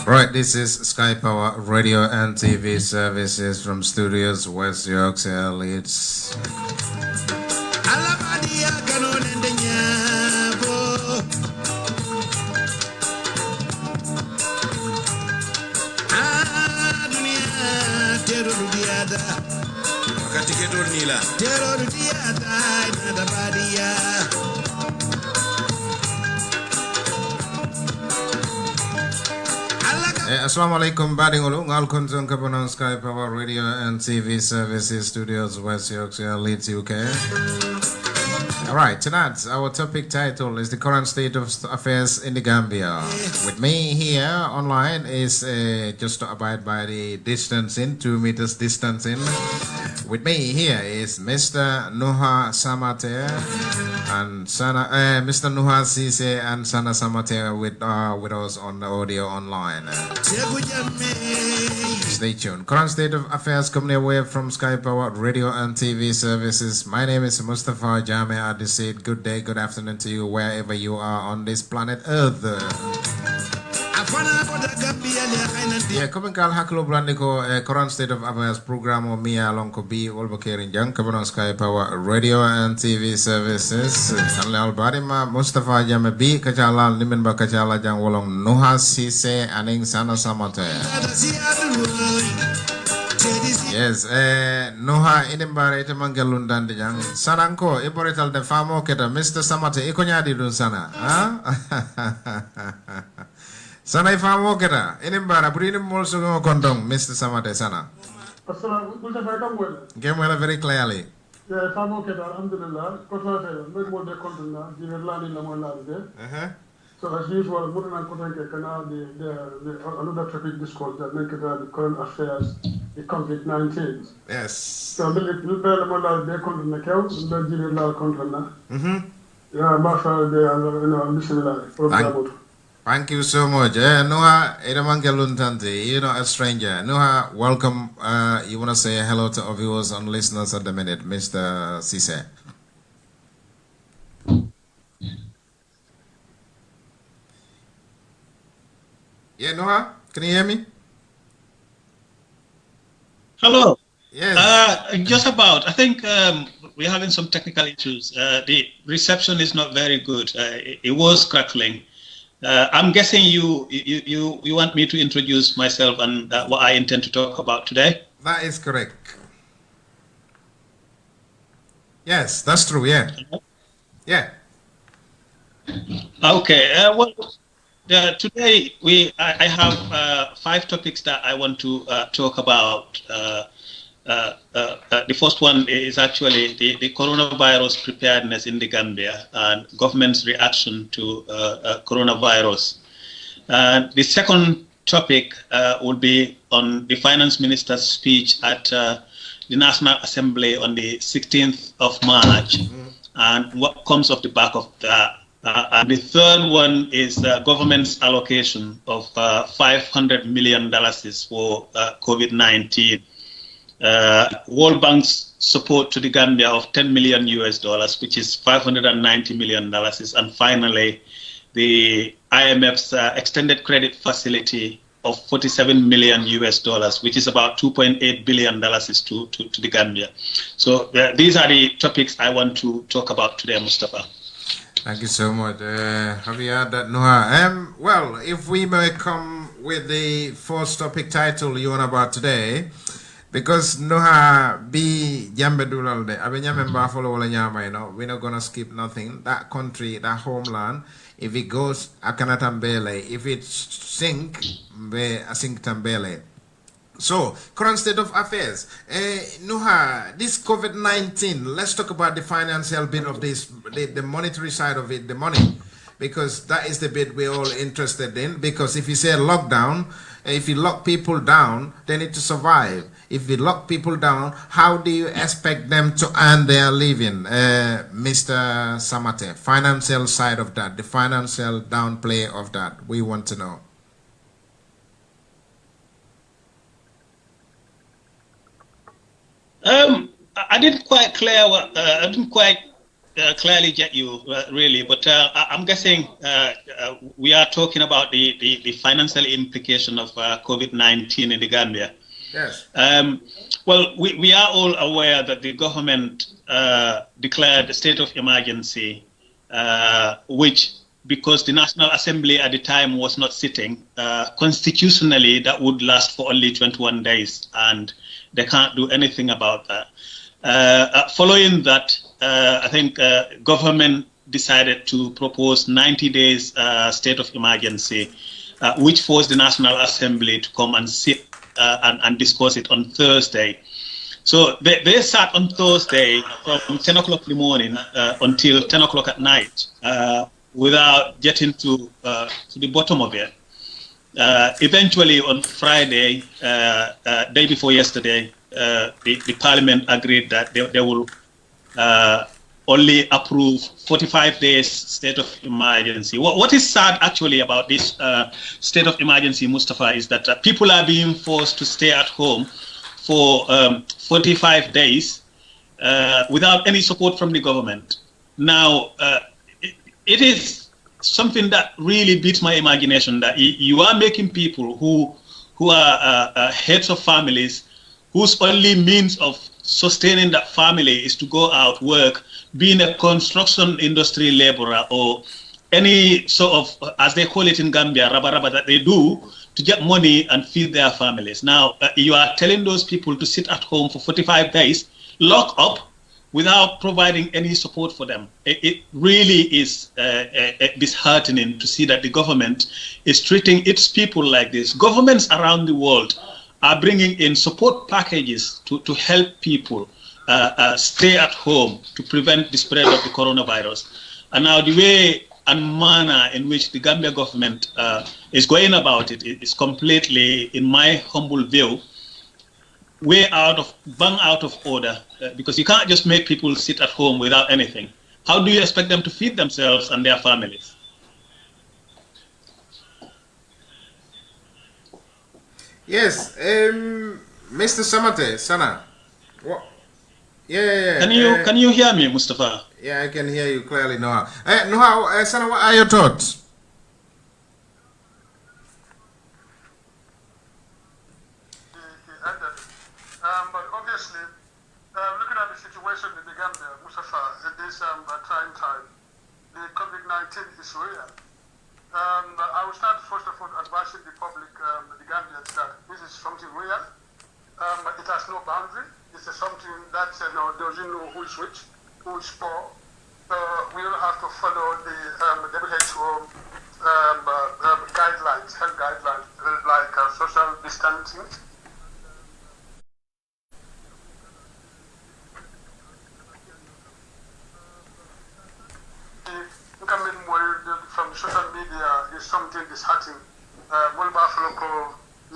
Right, this is Sky Power Radio and TV services from studios West Yorkshire, Leeds. Assalamu alaikum, badingulu ngal kunzon kabonon Sky Power Radio and TV services studios West Yorkshire, Leeds, UK. All right, tonight our topic title is the current state of affairs in the Gambia. With me here online is just to abide by the distancing, 2 meters distancing. With me here is Mr. Nuha Samate and Mr. Nuha Sise and Sana Samate with us on the audio online. Stay tuned. Current state of affairs coming away from Sky Power Radio and TV services. My name is Mustafa Jame Adisid. Good day, good afternoon to you wherever you are on this planet Earth. Yeah, coming kal haklo brandiko current state of affairs program o Mia Lonko B Wolbakering Jang Kabanon Sky Power Radio and TV services. Al Barima Mustafa Jame B Kachala Nimen ba Kachala Jang Wolong Nuha Sise Aning Sana Samate. Yes, Nuha inimbare ite mangalun dandi jang. Sananko iborital de famo keta Mr. Samate ikonyadi dun sana. Sana ifamo keta inimbara buri inim mol sugo kontong Mr. Samate sana. Gemwela very clearly. Yeah, famo keta alhamdulillah. Kotla se no mo de kontona jiverlani la mo la. So as usual, Murana Kotanke Kana, the another topic discourse that make it the current affairs, the COVID-19. Yes. So the Mola de Contra the General Contra. Yeah, Masha de Thank you so much. Noah, Edamangaluntanti, you're not a stranger. Noah, welcome. You want to say hello to our viewers and listeners at the minute, Mr. Sise. Yeah, Noah, can you hear me? Hello. Yes. Just about. I think we're having some technical issues. The reception is not very good. It was crackling. I'm guessing you want me to introduce myself and what I intend to talk about today? That is correct. Yes, that's true. Yeah. Yeah. Okay. Well. Today I have 5 topics that I want to talk about. The first one is actually the coronavirus preparedness in the Gambia and government's reaction to coronavirus. The second topic will be on the finance minister's speech at the National Assembly on the 16th of March and what comes off the back of that. And the third one is the government's allocation of $500 million for COVID-19. World Bank's support to the Gambia of $10 million, which is $590 million. And finally, the IMF's extended credit facility of 47 million US dollars, which is about $2.8 billion to the Gambia. So these are the topics I want to talk about today, Mustafa. Thank you so much. Have you heard that, Noha? Well, if we may come with the first topic title you want about today, because Noha be Jambe Dulalde, Abenyame Buffalo wala nyama, you know, we're not gonna skip nothing. That country, that homeland, if it goes, Akanatambele. If it sink, be asink tambele. So, current state of affairs. Nuha, this COVID-19, let's talk about the financial bit of this, the monetary side of it, the money. Because that is the bit we're all interested in. Because if you say lockdown, if you lock people down, they need to survive. If you lock people down, how do you expect them to earn their living? Mr. Samate, financial side of that, the financial downplay of that, we want to know. I didn't quite clearly get you really, but I'm guessing we are talking about the financial implication of COVID-19 in the Gambia. Yes. Well, we are all aware that the government declared a state of emergency, which, because the National Assembly at the time was not sitting, constitutionally that would last for only 21 days, and they can't do anything about that. Following that, I think government decided to propose 90 days state of emergency, which forced the National Assembly to come and sit and discuss it on Thursday. So they sat on Thursday from 10 o'clock in the morning until 10 o'clock at night without getting to the bottom of it. Eventually on Friday, day before yesterday, the Parliament agreed that they will only approve 45 days state of emergency. What is sad actually about this state of emergency, Mustafa, is that people are being forced to stay at home for 45 days without any support from the government. Now, it is something that really beats my imagination, that you are making people who are heads of families, whose only means of sustaining that family is to go out, work, being a construction industry laborer or any sort of, as they call it in Gambia, raba that they do to get money and feed their families. Now, you are telling those people to sit at home for 45 days, lock up, without providing any support for them. It really is disheartening to see that the government is treating its people like this. Governments around the world are bringing in support packages to help people stay at home to prevent the spread of the coronavirus. And now the way and manner in which the Gambia government is going about it is completely, in my humble view, bang out of order, because you can't just make people sit at home without anything. How do you expect them to feed themselves and their families? Yes, Mr. Samate, Sana. What? Yeah. Can you hear me, Mustafa? Yeah, I can hear you clearly, Noah. Noah, Sana, what are your thoughts? But obviously, looking at the situation in the Gambia, Mustafa, at this trying time, the COVID-19 is real. I will start first of all advising the public, the Gambians, that this is something real. It has no boundary. It's something that doesn't know who is rich, who is poor. We all have to follow the WHO guidelines, health guidelines, like social distancing. From social media is something disheartening.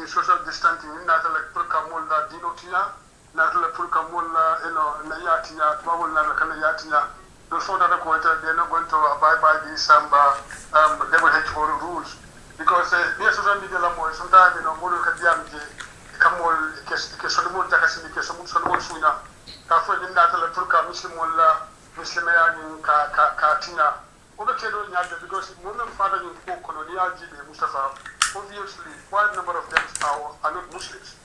Social distancing, not like Purkamola Dinotia, not like Purkamola, na Yatia, before that they're not going to abide by these WHO rules. Because social media sometimes more Kamol Kesodimo Takasini Kesomul Suna, Kafu Natal Purka Muslimayani Katina. Because women father in colonial Mustafa, obviously, quite a number of them are not Muslims.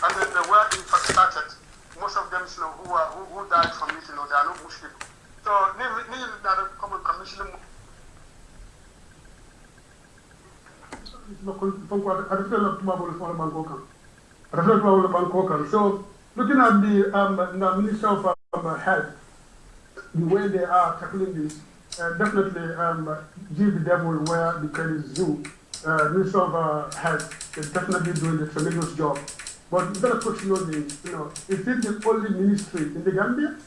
And then they were in fact started, most of them, who died from it, they are not Muslim. So, not a common commission. So, looking at the Minister of Health, the way they are tackling this, definitely give the devil where the credit is due. Minister of Health is definitely doing a tremendous job. But you've got to question is it the only ministry in the Gambia?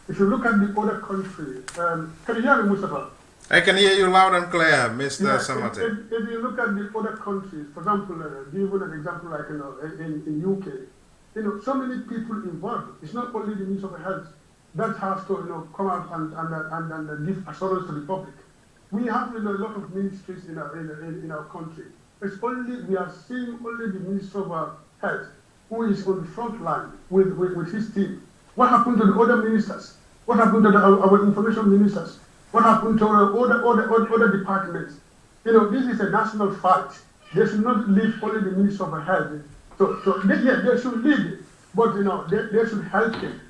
If you look at the other countries, can you hear me, Mustafa? I can hear you loud and clear, Mr. Samate. If you look at the other countries, for example, give an example like in UK, so many people involved. It's not only the Minister of Health that has to come out and give assurance to the public. We have a lot of ministries in our country. It's only we are seeing only the Minister of Health who is on the front line with his team. What happened to the other ministers? What happened to our information ministers? What happened to other departments? This is a national fight. They should not leave only the Minister of Health. So they should lead it, but they should help him.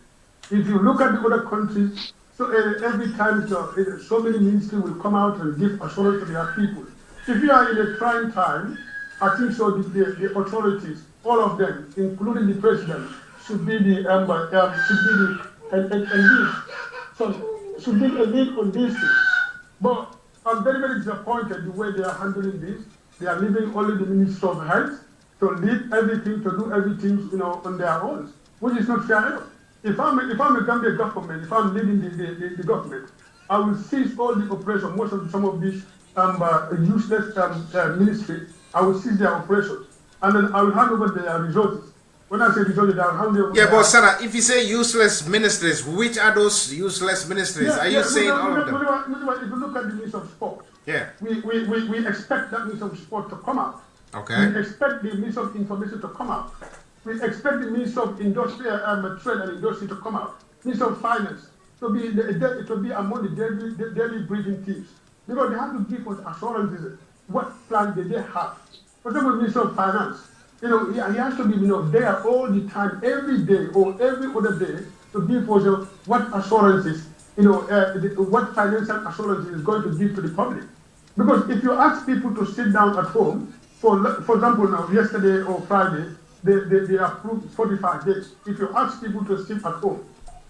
If you look at the other countries, so every time so many ministries will come out and give assurance to their people. If you are in a trying time, I think so the authorities, all of them, including the president, should be the should be a lead on these things. But I'm very, very disappointed the way they are handling this. They are leaving only the Minister of Health to lead everything, to do everything, on their own, which is not fair enough. If I'm a Gambia government, if I'm leading the government, I will seize all the operation, some of these useless ministries, I will seize their operations. And then I will hand over their resources. When I say resources, I will hand over. Yeah, but Sana, if you say useless ministries, which are those useless ministries? Are you saying all of them? If you look at the Minister of Sport, we expect that Minister of Sport to come out. Okay. We expect the Minister of Information to come out. We expect the Minister of Industry, Trade and Industry to come out. Minister of Finance to be among the daily briefing teams, because they have to give us assurances. What plan did they have? For example, Minister of Finance, he has to be there all the time, every day or every other day, to give us what assurances, what financial assurances is going to give to the public. Because if you ask people to sit down at home, for example, now yesterday or Friday, they approved 45 days. If you ask people to sit at home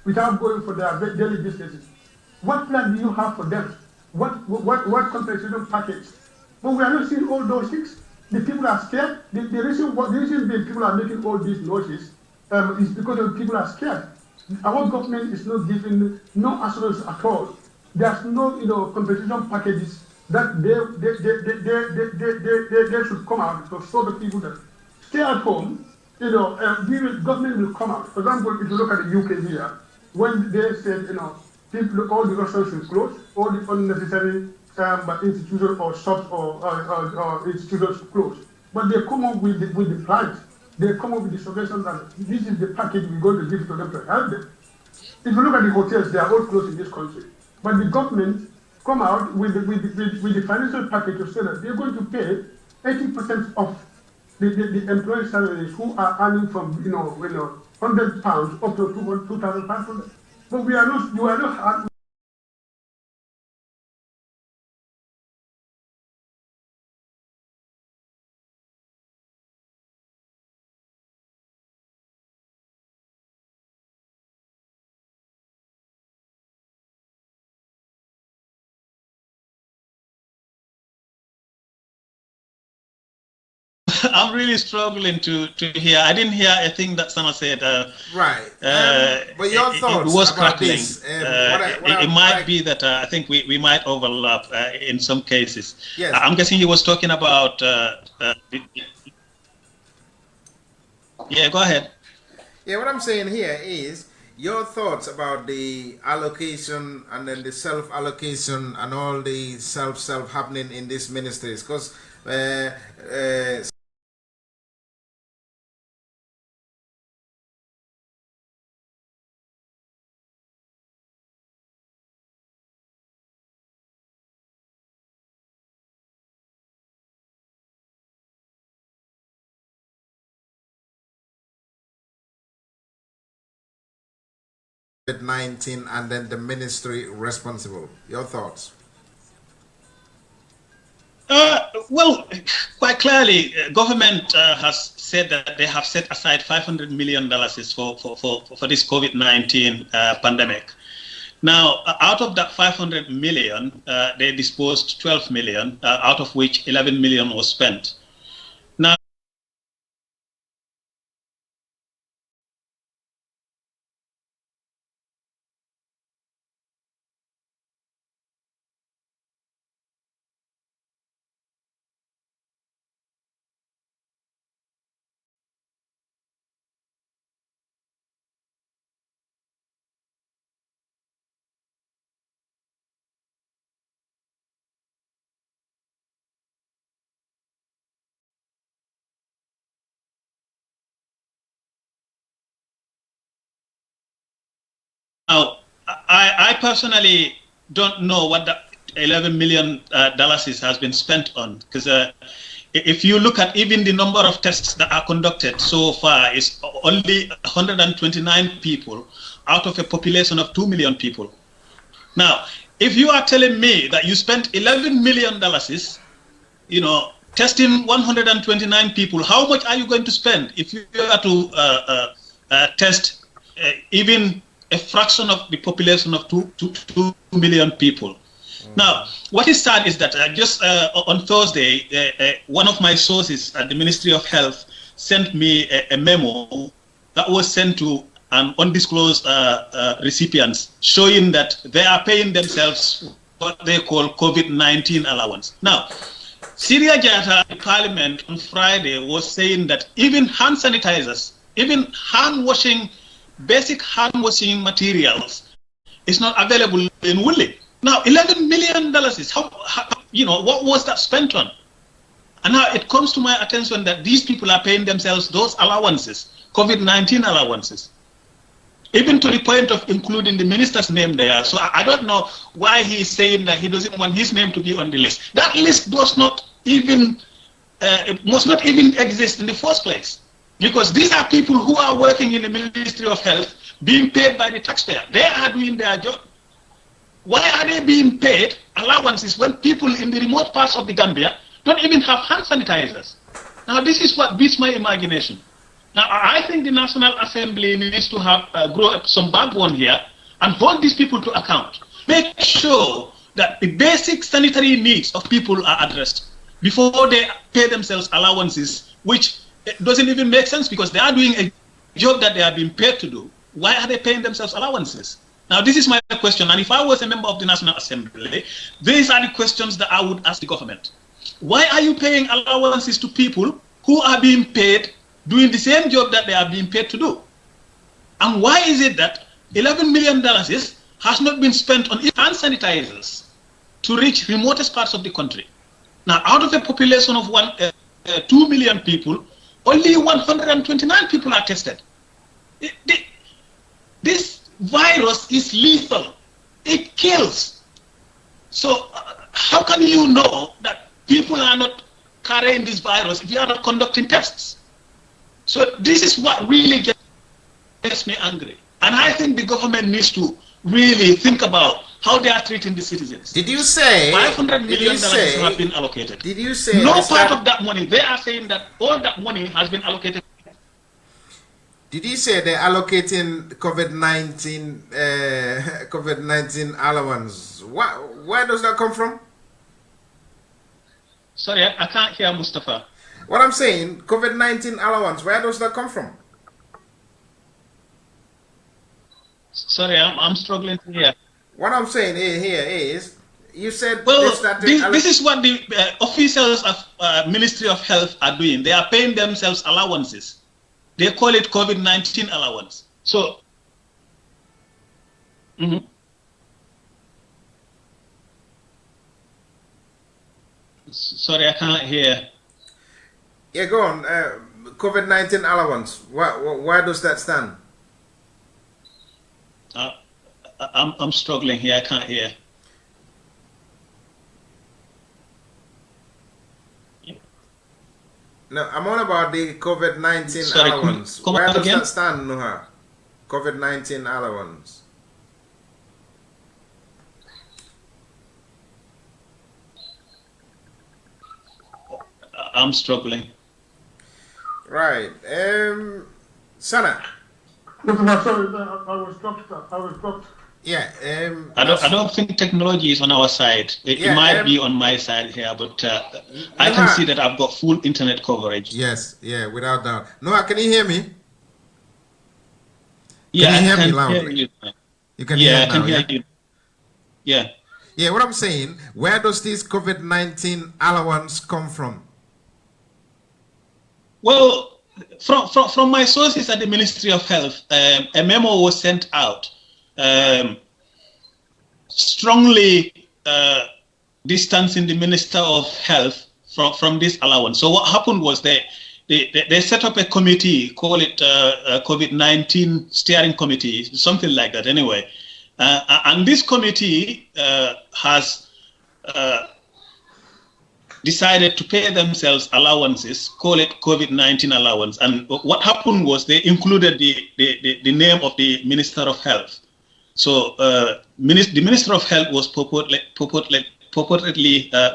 without going for their daily businesses, what plan do you have for them? What compensation package? But we are not seeing all those things. The people are scared. The reason people are making all these noises is because the people are scared. Our government is not giving no assurance at all. There's no compensation packages that they should come out to show the people that stay at home. Government will come out. For example, if you look at the UK here, when they said people, all the restaurants should close, all the unnecessary institutions or shops or institutions close. But they come up with the plans. They come up with the suggestions that this is the package we're going to give to them to help them. If you look at the hotels, they are all closed in this country. But the government come out with the financial package to say that they're going to pay 80% of the employee salaries who are earning from £100 up to 2,500. But we are not. I'm really struggling to hear. I didn't hear a thing that Sama said. Right. But your thoughts it was about crackling. this? It might be that I think we might overlap in some cases. Yes. I'm guessing he was talking about. Yeah, go ahead. Yeah, what I'm saying here is your thoughts about the allocation and then the self-allocation and all the self happening in these ministries, because COVID-19 and then the ministry responsible. Your thoughts? Well, quite clearly, government has said that they have set aside $500 million for this COVID-19 pandemic. Now, out of that 500 million, they disposed 12 million, out of which 11 million was spent. Now, I personally don't know what the $11 million has been spent on, because if you look at even the number of tests that are conducted so far, is only 129 people out of a population of 2 million people. Now, if you are telling me that you spent $11 million, you know, testing 129 people, how much are you going to spend if you are to test even a fraction of the population of 2 million people? Now, what is sad is that just on Thursday, one of my sources at the Ministry of Health sent me a memo that was sent to an undisclosed recipients, showing that they are paying themselves what they call COVID-19 allowance. Now, Syria Jata in Parliament on Friday was saying that even hand sanitizers, even hand washing, basic hand washing materials is not available in Woolly. Now, $11 million is how, you know, what was that spent on? And now it comes to my attention that these people are paying themselves those allowances, COVID-19 allowances, even to the point of including the minister's name there. So I don't know why he's saying that he doesn't want his name to be on the list. That list does not even, it must not even exist in the first place, because these are people who are working in the Ministry of Health, being paid by the taxpayer. They are doing their job. Why are they being paid allowances when people in the remote parts of the Gambia don't even have hand sanitizers? Now, this is what beats my imagination. Now, I think the National Assembly needs to have grow up some backbone here and hold these people to account. Make sure that the basic sanitary needs of people are addressed before they pay themselves allowances, which doesn't even make sense, because they are doing a job that they are being paid to do. Why are they paying themselves allowances? Now, this is my question, and if I was a member of the National Assembly, these are the questions that I would ask the government. Why are you paying allowances to people who are being paid doing the same job that they are being paid to do? And why is it that $11 million has not been spent on hand sanitizers to reach remotest parts of the country? Now, out of a population of 2 million people, only 129 people are tested. This virus is lethal. It kills. So how can you know that people are not carrying this virus if you are not conducting tests? So this is what really gets me angry. And I think the government needs to really think about how they are treating the citizens. Did you say $500 million have been allocated? Did you say no part of that money? They are saying that all that money has been allocated. Did you say they're allocating COVID-19 allowance? Where does that come from? Sorry, I can't hear Mustafa. What I'm saying, COVID-19 allowance, where does that come from? Sorry, I'm struggling to hear. What I'm saying here is, you said this is what the officials of Ministry of Health are doing. They are paying themselves allowances. They call it COVID-19 allowance. So, sorry, I can't hear. Yeah, go on. COVID-19 allowance. Why does that stand? I'm struggling here. I can't hear. No, I'm on about the COVID-19 allowance. Where does that stand, Nuha? COVID-19 allowance. I'm struggling. Right. Sana. Sorry, I was dropped. Yeah. I don't think technology is on our side. It might be on my side here, but I can see that I've got full internet coverage. Yes, yeah, without doubt. Noah, can you hear me? Yeah, can you hear me loudly? Hear you. You can hear I can hear you. Yeah. Yeah, what I'm saying, where does this COVID-19 allowance come from? Well, from my sources at the Ministry of Health, a memo was sent out strongly distancing the Minister of Health from this allowance. So what happened was they set up a committee, call it COVID-19 steering committee, something like that anyway. And this committee has decided to pay themselves allowances, call it COVID-19 allowance. And what happened was they included the name of the Minister of Health. So the Minister of Health was purportedly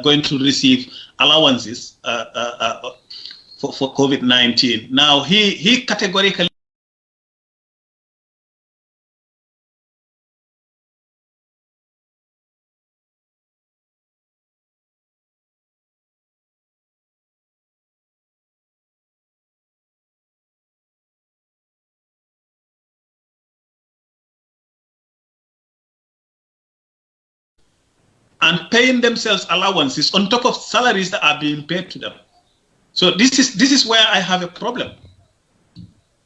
going to receive allowances for COVID-19. Now he categorically and paying themselves allowances on top of salaries that are being paid to them. So this is where I have a problem,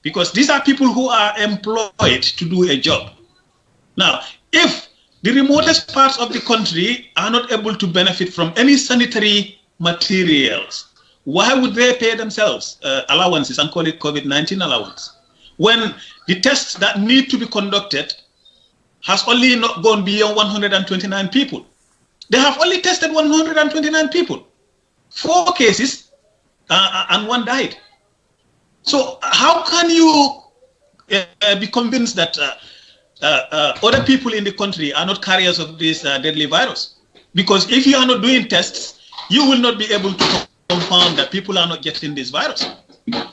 because these are people who are employed to do a job. Now, if the remotest parts of the country are not able to benefit from any sanitary materials, why would they pay themselves allowances and call it COVID-19 allowance? When the tests that need to be conducted has only not gone beyond 129 people. They have only tested 129 people, 4 cases, and 1 died. So how can you be convinced that other people in the country are not carriers of this deadly virus? Because if you are not doing tests, you will not be able to confirm that people are not getting this virus.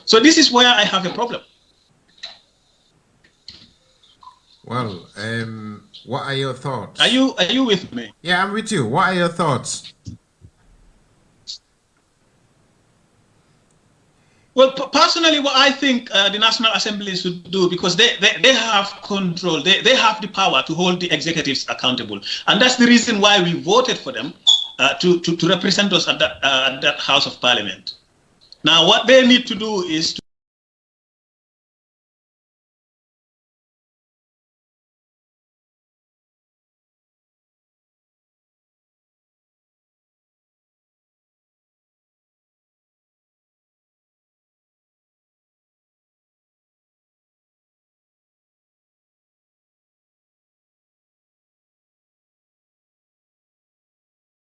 So this is where I have a problem. Well, what are your thoughts? Are you with me? Yeah, I'm with you. What are your thoughts? Well, personally, what I think the National Assembly should do, because they have control, they have the power to hold the executives accountable. And that's the reason why we voted for them to represent us at that House of Parliament. Now, what they need to do is to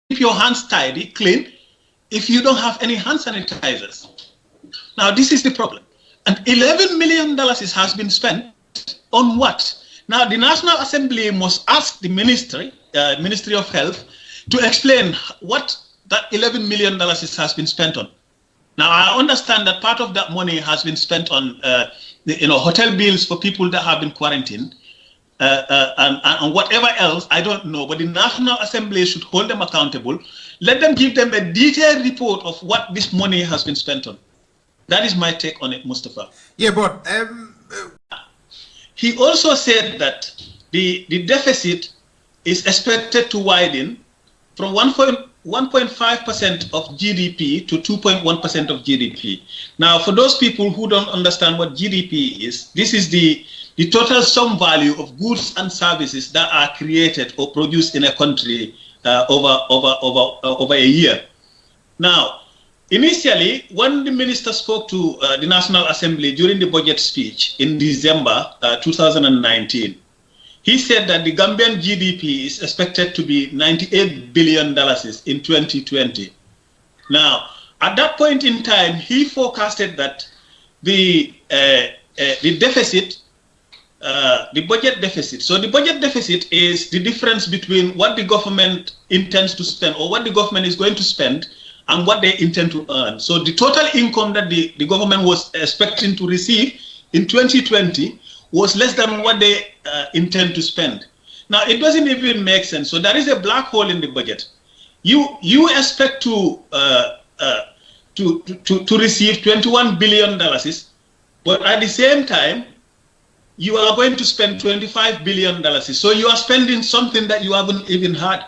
keep your hands tidy, clean, if you don't have any hand sanitizers. Now, this is the problem. And $11 million has been spent on what? Now, the National Assembly must ask the Ministry of Health to explain what that $11 million has been spent on. Now, I understand that part of that money has been spent on hotel bills for people that have been quarantined. And whatever else, I don't know, but the National Assembly should hold them accountable. Let them give them a detailed report of what this money has been spent on. That is my take on it, Mustafa. Yeah, but he also said that the deficit is expected to widen from 1.5% of GDP to 2.1% of GDP. Now, for those people who don't understand what GDP is, this is the total sum value of goods and services that are created or produced in a country over a year. Now, initially, when the minister spoke to the National Assembly during the budget speech in December 2019, he said that the Gambian GDP is expected to be $98 billion in 2020. Now, at that point in time, he forecasted that the deficit, the budget deficit. So the budget deficit is the difference between what the government intends to spend or what the government is going to spend and what they intend to earn. So the total income that the government was expecting to receive in 2020 was less than what they intend to spend. Now, it doesn't even make sense. So there is a black hole in the budget. You expect to receive $21 billion, but at the same time, you are going to spend $25 billion. So you are spending something that you haven't even had.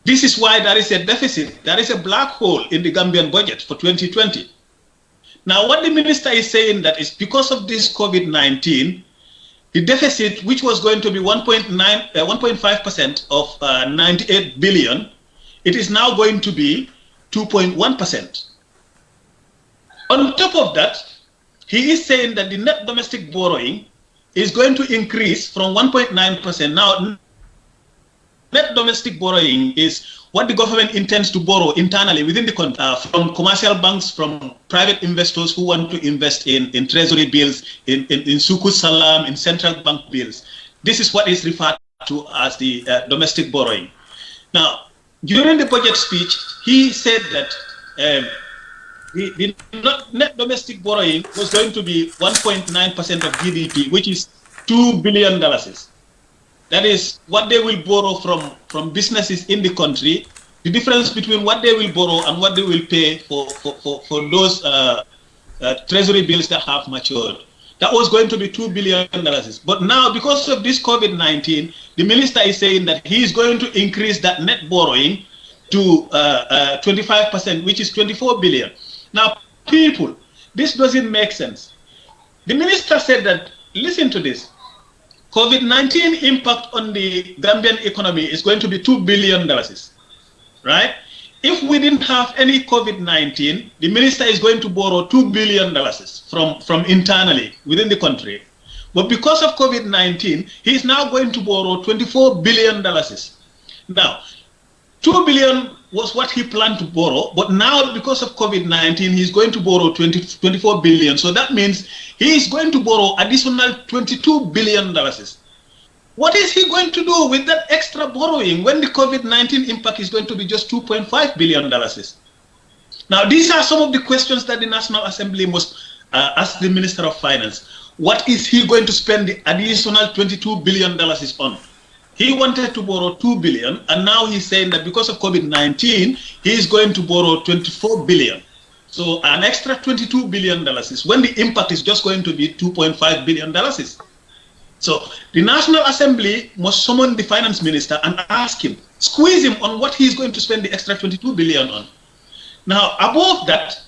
This is why there is a deficit. There is a black hole in the Gambian budget for 2020. Now, what the minister is saying that is because of this COVID-19, the deficit, which was going to be 1.5% of 98 billion, it is now going to be 2.1%. On top of that, he is saying that the net domestic borrowing is going to increase from 1.9%. Now, net domestic borrowing is what the government intends to borrow internally within the country from commercial banks, from private investors who want to invest in treasury bills, in Suku Salam, in central bank bills. This is what is referred to as the domestic borrowing. Now, during the budget speech, he said that the net domestic borrowing was going to be 1.9% of GDP, which is $2 billion. That is what they will borrow from businesses in the country, the difference between what they will borrow and what they will pay for those treasury bills that have matured. That was going to be $2 billion. But now, because of this COVID-19, the minister is saying that he is going to increase that net borrowing to 25%, which is 24 billion. Now, people, this doesn't make sense. The minister said that, listen to this, COVID-19 impact on the Gambian economy is going to be $2 billion, right? If we didn't have any COVID-19, the minister is going to borrow $2 billion from internally within the country. But because of COVID-19, he is now going to borrow $24 billion. Now, $2 billion was what he planned to borrow, but now because of COVID-19, he's going to borrow $24 billion. So that means he is going to borrow additional $22 billion. What is he going to do with that extra borrowing when the COVID-19 impact is going to be just $2.5 billion? Now, these are some of the questions that the National Assembly must ask the Minister of Finance. What is he going to spend the additional $22 billion on? He wanted to borrow $2 billion, and now he's saying that because of COVID-19, he is going to borrow $24 billion. So an extra $22 billion is when the impact is just going to be $2.5 billion. So the National Assembly must summon the finance minister and ask him, squeeze him on what he's going to spend the extra $22 billion on. Now, above that,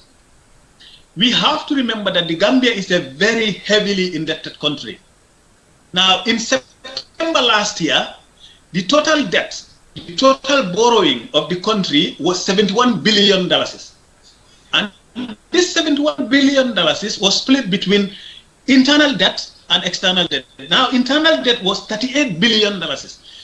we have to remember that the Gambia is a very heavily indebted country. Now, in September last year, the total debt, the total borrowing of the country was $71 billion. And this $71 billion was split between internal debt and external debt. Now, internal debt was $38 billion.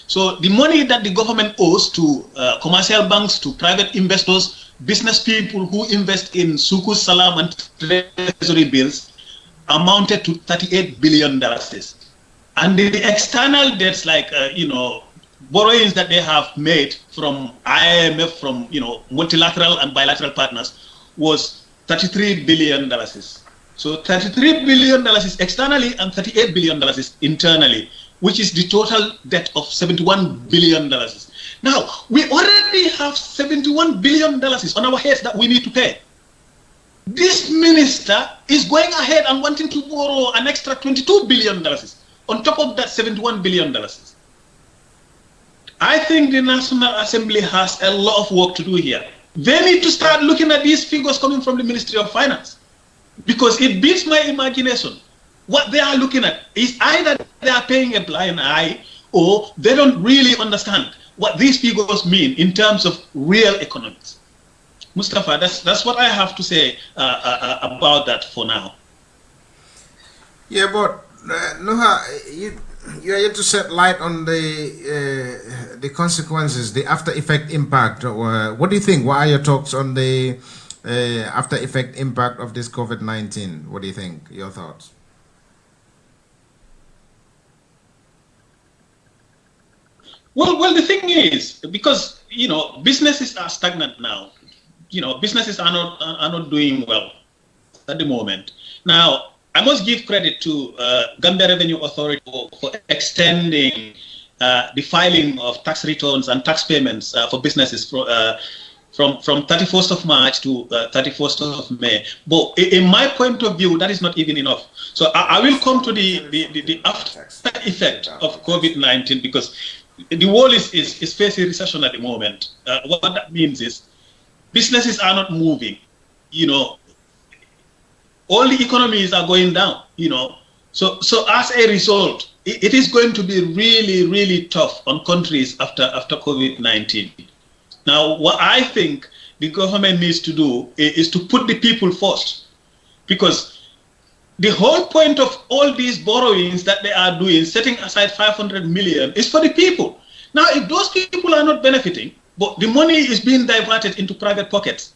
So the money that the government owes to commercial banks, to private investors, business people who invest in Suku Salam and treasury bills amounted to $38 billion. And the external debts, like, borrowings that they have made from IMF, from, multilateral and bilateral partners, was $33 billion. So $33 billion is externally and $38 billion is internally, which is the total debt of $71 billion. Now, we already have $71 billion on our heads that we need to pay. This minister is going ahead and wanting to borrow an extra $22 billion on top of that $71 billion. I think the National Assembly has a lot of work to do here. They need to start looking at these figures coming from the Ministry of Finance, because it beats my imagination. What they are looking at is either they are paying a blind eye or they don't really understand what these figures mean in terms of real economics. Mustafa, that's what I have to say about that for now. Yeah, but Noha, you are yet to shed light on the consequences, the after effect impact. What do you think? What are your talks on the after effect impact of this COVID-19? What do you think? Your thoughts? Well, the thing is, because businesses are stagnant now. businesses are not doing well at the moment. Now, I must give credit to Gambia Revenue Authority for extending the filing of tax returns and tax payments for businesses from 31st of March to 31st of May. But in my point of view, that is not even enough. So I will come to the after effect of COVID-19, because the world is facing recession at the moment. What that means is businesses are not moving. All the economies are going down. So as a result, it is going to be really, really tough on countries after COVID-19. Now, what I think the government needs to do is to put the people first, because the whole point of all these borrowings that they are doing, setting aside 500 million, is for the people. Now, if those people are not benefiting, but the money is being diverted into private pockets,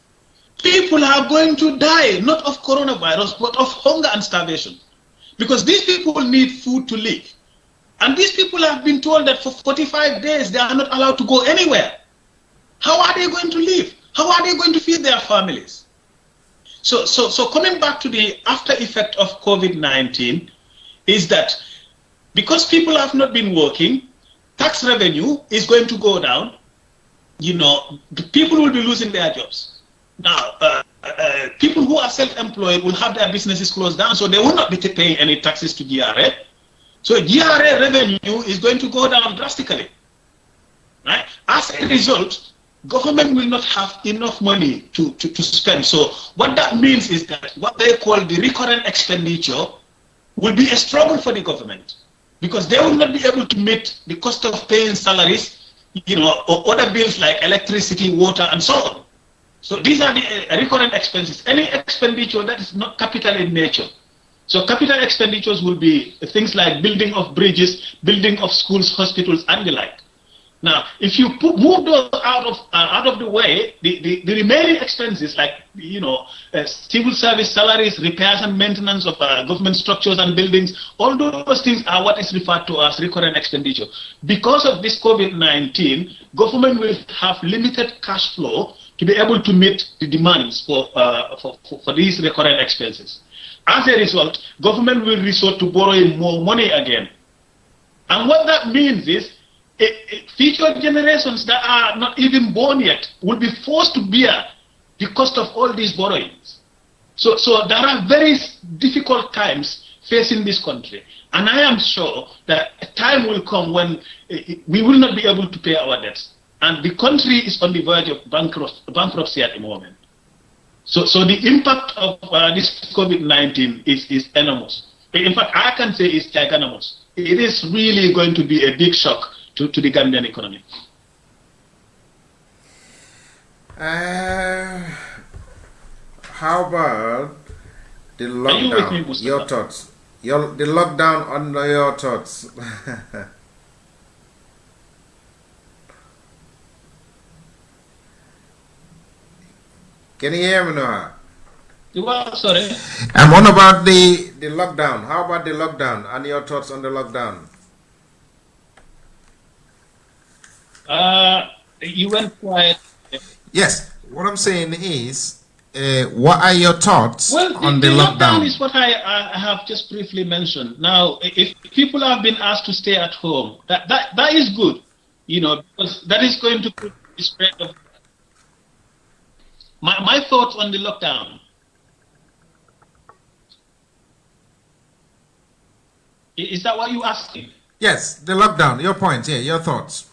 people are going to die, not of coronavirus, but of hunger and starvation, because these people need food to live. And these people have been told that for 45 days they are not allowed to go anywhere. How are they going to live? How are they going to feed their families? So coming back to the after effect of COVID-19 is that because people have not been working, tax revenue is going to go down. The people will be losing their jobs. Now, people who are self-employed will have their businesses closed down, so they will not be paying any taxes to GRA. So GRA revenue is going to go down drastically. Right? As a result, government will not have enough money to spend. So what that means is that what they call the recurrent expenditure will be a struggle for the government, because they will not be able to meet the cost of paying salaries, or other bills like electricity, water, and so on. So these are the recurrent expenses. Any expenditure that is not capital in nature. So capital expenditures will be things like building of bridges, building of schools, hospitals, and the like. Now, if you move those out of the way, the remaining expenses like civil service salaries, repairs and maintenance of government structures and buildings, all those things are what is referred to as recurrent expenditure. Because of this COVID-19, government will have limited cash flow to be able to meet the demands for these recurrent expenses. As a result, government will resort to borrowing more money again. And what that means is future generations that are not even born yet will be forced to bear the cost of all these borrowings. So there are very difficult times facing this country. And I am sure that a time will come when we will not be able to pay our debts. And the country is on the verge of bankruptcy at the moment. So the impact of this COVID-19 is enormous. In fact, I can say it's giganimous. It is really going to be a big shock to the Gambian economy. How about the lockdown? Your thoughts? The lockdown under your thoughts? Can you hear me now? Sorry. And what about the lockdown? How about the lockdown and your thoughts on the lockdown? You went quiet. Yes. What I'm saying is, what are your thoughts on the lockdown? Lockdown is what I have just briefly mentioned. Now, if people have been asked to stay at home, that is good, because that is going to put the spread of. My thoughts on the lockdown. Is that what you're asking? Yes, the lockdown. Your points, yeah, your thoughts.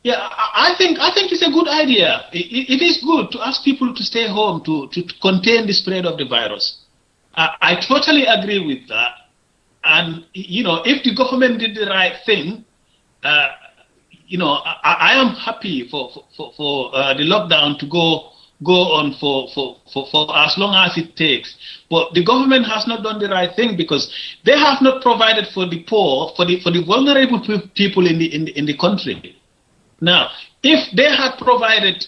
Yeah, I think it's a good idea. It is good to ask people to stay home to contain the spread of the virus. I totally agree with that. And if the government did the right thing, I am happy for the lockdown to go on for as long as it takes. But the government has not done the right thing, because they have not provided for the poor, for the vulnerable people in the country. Now, if they had provided,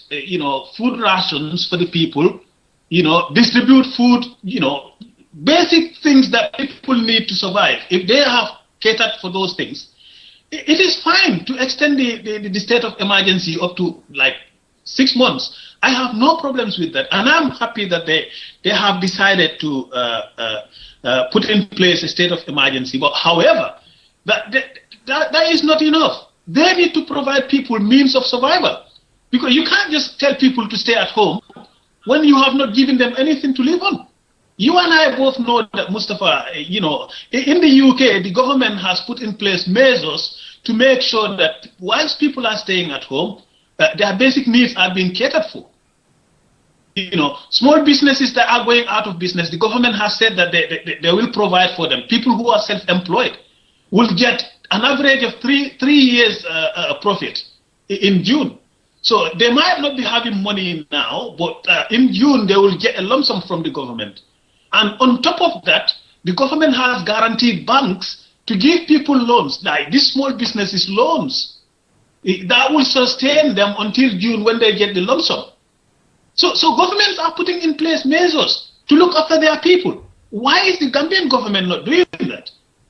food rations for the people, distribute food, basic things that people need to survive. If they have catered for those things, it is fine to extend the state of emergency up to like 6 months. I have no problems with that, and I'm happy that they have decided to put in place a state of emergency. But however, that is not enough. They need to provide people means of survival, because you can't just tell people to stay at home when you have not given them anything to live on. You and I both know that, Mustafa, in the UK, the government has put in place measures to make sure that whilst people are staying at home, their basic needs are being catered for. Small businesses that are going out of business, the government has said that they will provide for them. People who are self-employed will get an average of three years profit in June. So they might not be having money now, but in June they will get a lump sum from the government. And on top of that, the government has guaranteed banks to give people loans, like these small businesses loans, that will sustain them until June when they get the lump sum. So governments are putting in place measures to look after their people. Why is the Gambian government not doing that?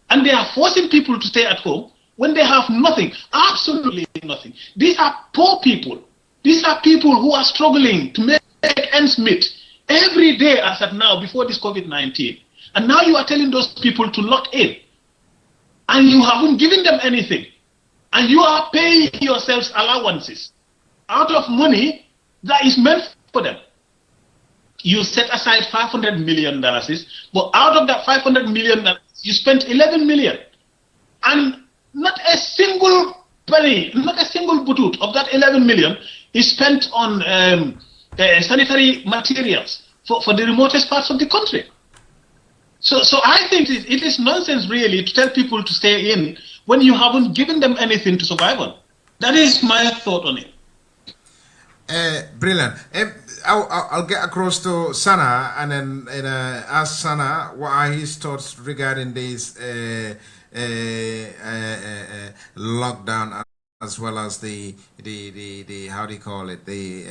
And they are forcing people to stay at home when they have nothing, absolutely nothing. These are poor people. These are people who are struggling to make ends meet every day as at now before this COVID-19. And now you are telling those people to lock in. And you haven't given them anything. And you are paying yourselves allowances out of money that is meant for them. You set aside $500 million, but out of that $500 million, you spent 11 million. And not a single penny, not a single butut of that 11 million is spent on sanitary materials for the remotest parts of the country. So I think it is nonsense really to tell people to stay in when you haven't given them anything to survive on. That is my thought on it. Brilliant. I'll get across to Sana and then ask Sana what are his thoughts regarding this lockdown, as well as the how do you call it, the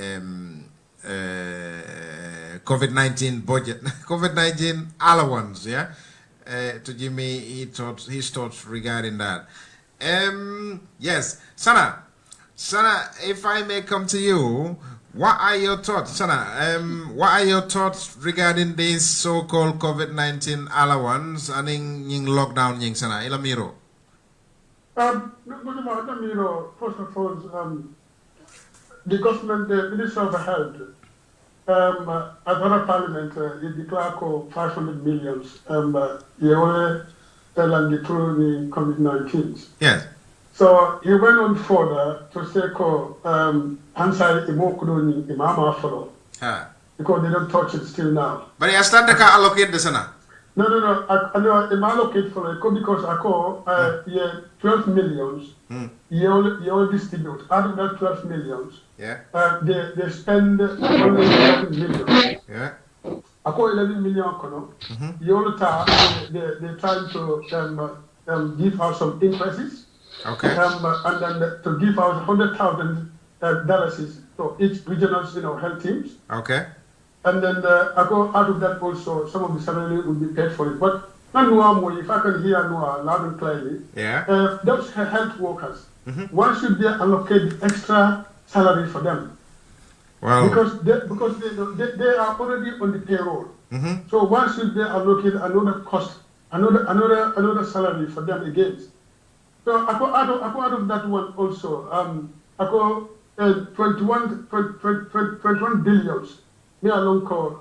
COVID-19 budget, COVID-19 allowance, yeah. To give me his thoughts regarding that. Yes, Sana, if I may come to you, what are your thoughts, Sana? What are your thoughts regarding this so-called COVID-19 allowance and in lockdown, ying Sana? Ilamiro. First of all, the government, the Minister of Health, at our Parliament, he declared 500 million. He only tell the through the COVID-19. Yes. So he went on further to say, answer Imokudoni Imama follow. Because they don't touch it still now. But he has started to allocate the Sana. No. I know I'm allocate for it because I call 12 millions. You only distribute out of that 12 millions. Yeah. They spend only 11 million. Yeah. I call 11 million. You only they're trying to give out some interests. Okay. And then to give out $100,000 to each regional health teams. Okay. And then I go out of that also, some of the salary will be paid for it. But not more, if I can hear loud and clearly, those health workers, why should they allocate extra salary for them? Well, because they are already on the payroll. So why should they allocate another cost, another salary for them again? So I go out of that one also. I go 21 billions. Me alone call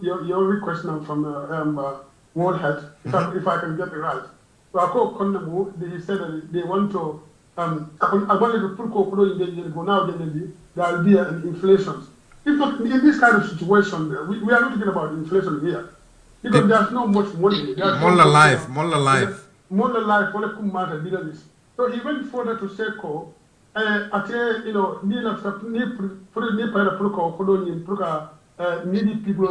your request now from World Health, if I can get it right. So I call Kondamu, they said that they want to I wanted to put now the idea and inflation. If not, in this kind of situation, we are not talking about inflation here. Because there's not much money. More life. So he went further to say, needy people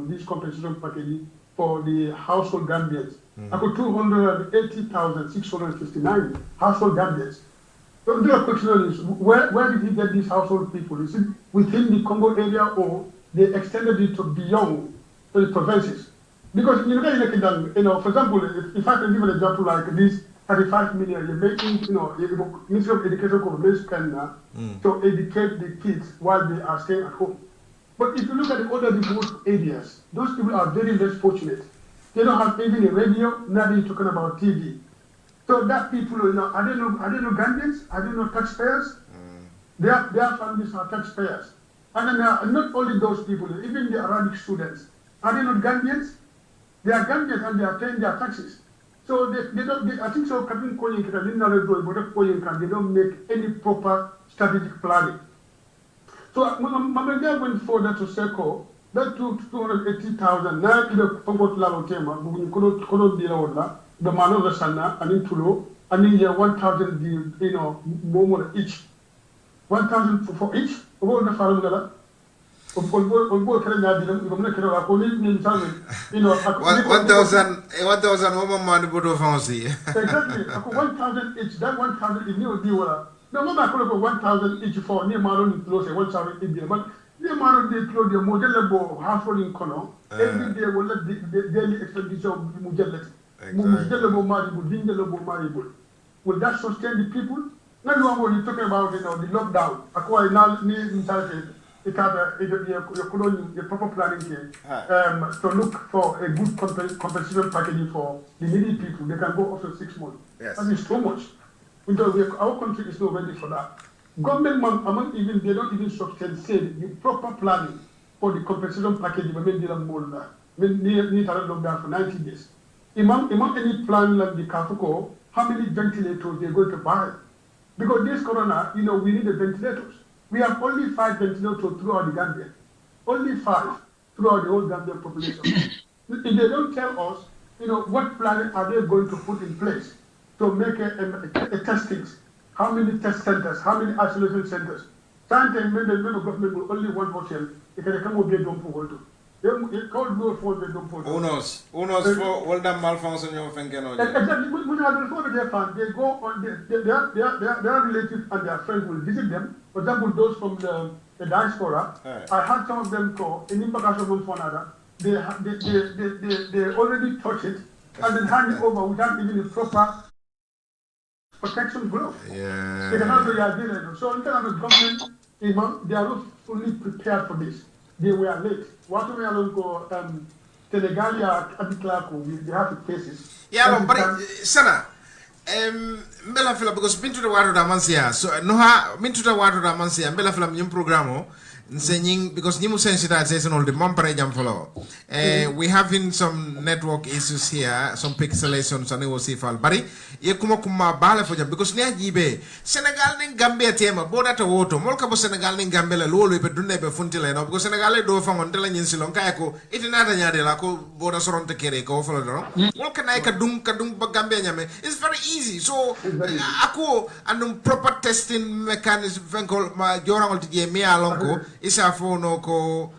this compensation package for the household Gambians. I got 280,659 household Gambians. So the question is, where did he get these household people? Is it within the Congo area or they extended it to beyond the provinces. Because for example, if I can give an example like this 35 million, you're making, Ministry of Education may spend to educate the kids while they are staying at home. But if you look at the other remote areas, those people are very less fortunate. They don't have even a radio, neither you talking about TV. So that people, are they no Gambians? Are they no taxpayers? Their families are taxpayers. And then not only those people, even the Arabic students, are they not Gambians? They are Gambians and they are paying their taxes. So they don't. I think so. They don't make any proper strategic planning. So Mamanga went further to Seko. That took 280,000. Now the Pongot Lalo Tema, Kono Dila, the Mano the Sana, and in Tulo, and in 1,000, more each. 1,000 for each. Over the Farangala. 1,000 woman man bodo fancy. Exactly. 1,000 each. That 1,000 is new deal. No, Mama call for 1,000 each for near Maron close 1,000 India. But near Maron they close the model household in Kono. Every day will let the daily expenditure of Mujallet. Mujalabo Maribul. Will that sustain the people? Now you are talking about the lockdown. Acquire now near inside the proper planning here to look for a good compensation package for the needy people. They can go also 6 months. Yes. That is too much. Because our country is not ready for that. Government they don't even substantiate the proper planning for the compensation package. Need lockdown for 90 days. Among any plan like the Kafuko, how many ventilators they're going to buy? Because this corona, we need the ventilators. We have only 5 ventilators throughout the Gambia. Only 5 throughout the whole Gambian population. If they don't tell us, what plan are they going to put in place to make a testing? How many test centers? How many isolation centers? Sometimes the government will only one hotel. It can come over don't for to. Who knows for all that malfunction you're thinking of? Exactly. They go on, their relatives and their friends will visit them. For example, those from the diaspora, I had some of them call in Imbagation from another. They already touch it and then hand it over without even a proper protection glove. Yeah. They cannot do that. So in terms of government, they are not fully prepared for this. They were late. What we are going to Senegalia, Abiclaco, they have to face it. Yeah, but Sana, Bella Fila, because been to the water Damansia, so been to the water Damansia, Bella Fila, new program. Saying because Nimu sensitization all the Mompare jam follow. We having some network issues here, some pixelations and we see fall. Bari ye kuma bala for jam because near Jibe Senegal ning Gambia tema boda to water molka bo Senegal ning Gambia la lolo pe dunne be funtile no because Senegal do fa ngon tela nyin silon kay ko itinata nyaade la ko boda soronte kere ko follow no molka nay kadung ba Gambia nyame it's very easy so ako andum proper testing mechanism fenkol ma jorangol tije mi alonko isa fono ko